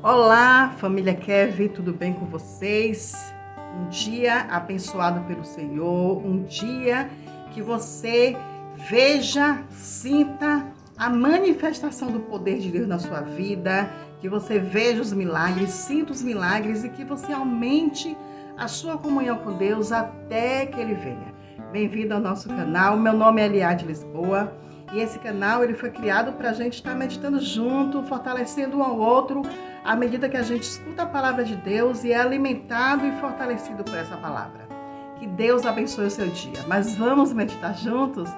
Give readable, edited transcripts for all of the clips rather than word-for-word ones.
Olá, família Kevin, tudo bem com vocês? Um dia abençoado pelo Senhor, um dia que você veja, sinta a manifestação do poder de Deus na sua vida, que você veja os milagres, sinta os milagres e que você aumente a sua comunhão com Deus até que Ele venha. Bem-vindo ao nosso canal, meu nome é Eliade Lisboa e esse canal ele foi criado para a gente estar meditando junto, fortalecendo um ao outro, à medida que a gente escuta a palavra de Deus e é alimentado e fortalecido por essa palavra. Que Deus abençoe o seu dia. Mas vamos meditar juntos?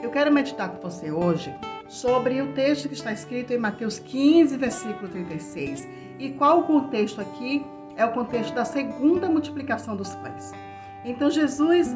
Eu quero meditar com você hoje sobre o texto que está escrito em Mateus 15, versículo 36. E qual o contexto aqui? É o contexto da segunda multiplicação dos pães. Então Jesus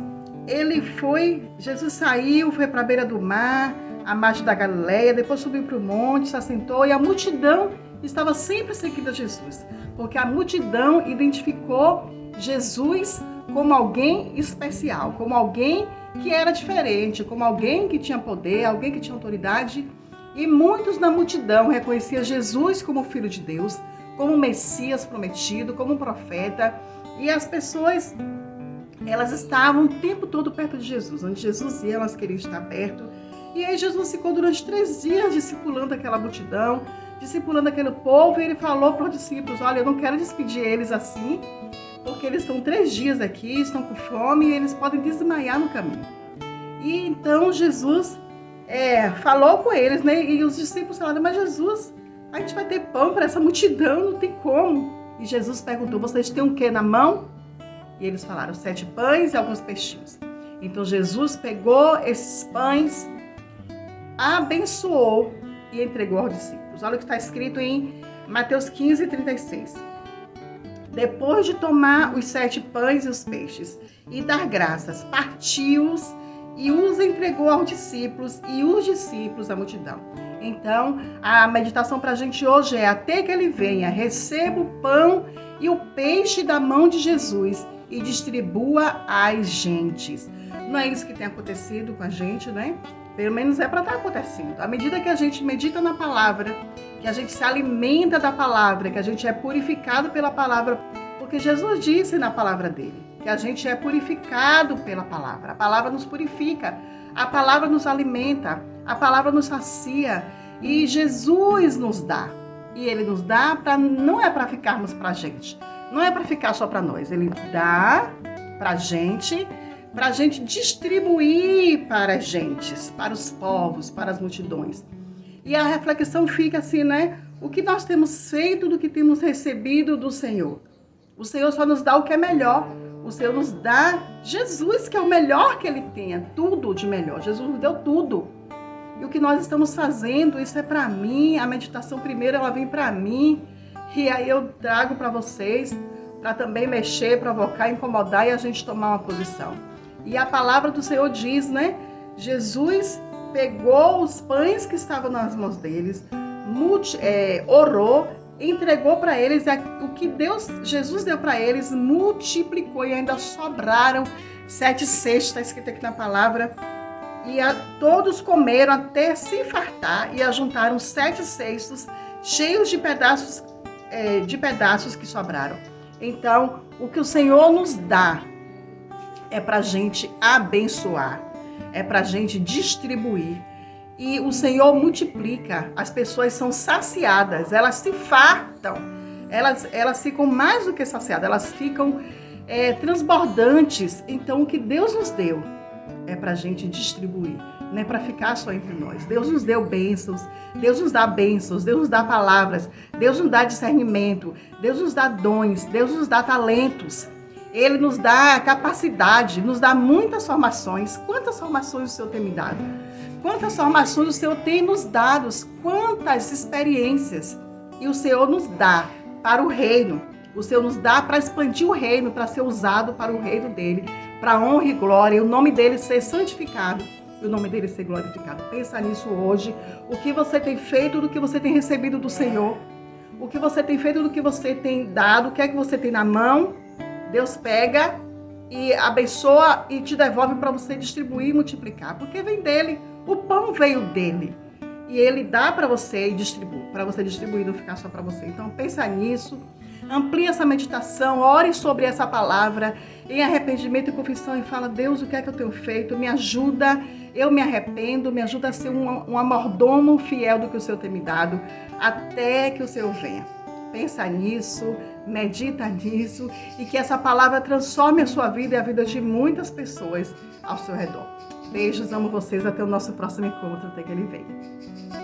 saiu, foi para a beira do mar, a margem da Galileia, depois subiu para o monte, se assentou e a multidão estava sempre seguindo a Jesus, porque a multidão identificou Jesus como alguém especial, como alguém que era diferente, como alguém que tinha poder, alguém que tinha autoridade, e muitos na multidão reconheciam Jesus como Filho de Deus, como Messias prometido, como um profeta, e as pessoas, elas estavam o tempo todo perto de Jesus. Onde Jesus ia, elas queriam estar perto, e aí Jesus ficou durante 3 dias discipulando aquela multidão, discipulando aquele povo, e ele falou para os discípulos: olha, eu não quero despedir eles assim, porque eles estão 3 dias aqui, estão com fome e eles podem desmaiar no caminho. E então Jesus falou com eles, né? E os discípulos falaram: mas Jesus, a gente vai ter pão para essa multidão, não tem como. E Jesus perguntou: vocês têm o que na mão? E eles falaram: 7 pães e alguns peixinhos. Então Jesus pegou esses pães, abençoou e entregou aos discípulos. Olha o que está escrito em Mateus 15, 36. Depois de tomar os 7 pães e os peixes e dar graças, partiu-os e os entregou aos discípulos e os discípulos à multidão. Então, a meditação para a gente hoje é: até que ele venha, receba o pão e o peixe da mão de Jesus e distribua às gentes. Não é isso que tem acontecido com a gente, né? Pelo menos é para estar acontecendo. À medida que a gente medita na palavra, que a gente se alimenta da palavra, que a gente é purificado pela palavra, porque Jesus disse na palavra dele que a gente é purificado pela palavra. A palavra nos purifica, a palavra nos alimenta, a palavra nos sacia e Jesus nos dá. E ele nos dá não é para ficarmos para a gente, não é para ficar só para nós. Ele dá para a gente distribuir para as gentes, para os povos, para as multidões. E a reflexão fica assim, né? O que nós temos feito do que temos recebido do Senhor? O Senhor só nos dá o que é melhor. O Senhor nos dá Jesus, que é o melhor que Ele tenha, tudo de melhor. Jesus nos deu tudo. E o que nós estamos fazendo, isso é para mim. A meditação primeiro, ela vem para mim. E aí eu trago para vocês, para também mexer, provocar, incomodar e a gente tomar uma posição. E a palavra do Senhor diz, né? Jesus pegou os pães que estavam nas mãos deles, orou, entregou para eles, o que Jesus deu para eles, multiplicou e ainda sobraram 7 cestos, está escrito aqui na palavra. E todos comeram até se fartar e ajuntaram 7 cestos cheios de pedaços que sobraram. Então, o que o Senhor nos dá é para a gente abençoar, é para a gente distribuir. E o Senhor multiplica, as pessoas são saciadas, elas se fartam, elas ficam mais do que saciadas, elas ficam transbordantes. Então, o que Deus nos deu é para a gente distribuir, não é para ficar só entre nós. Deus nos deu bênçãos, Deus nos dá bênçãos, Deus nos dá palavras, Deus nos dá discernimento, Deus nos dá dons, Deus nos dá talentos. Ele nos dá capacidade, nos dá muitas formações. Quantas formações o Senhor tem me dado? Quantas formações o Senhor tem nos dado? Quantas experiências? E o Senhor nos dá para o reino. O Senhor nos dá para expandir o reino, para ser usado para o reino dele, para honra e glória, e o nome dele ser santificado, e o nome dele ser glorificado. Pensa nisso hoje. O que você tem feito do que você tem recebido do Senhor? O que você tem feito do que você tem dado? O que é que você tem na mão? Deus pega e abençoa e te devolve para você distribuir e multiplicar, porque vem dele, o pão veio dele. e Ele dá para você e distribui, para você distribuir, não ficar só para você. Então pensa nisso, amplie essa meditação, ore sobre essa palavra em arrependimento e confissão e fala: Deus, o que é que eu tenho feito? Me ajuda, eu me arrependo, me ajuda a ser um amordomo fiel do que o Senhor tem me dado, até que o Senhor venha. Pensa nisso, medita nisso e que essa palavra transforme a sua vida e a vida de muitas pessoas ao seu redor. Beijos, amo vocês, até o nosso próximo encontro, até que ele venha.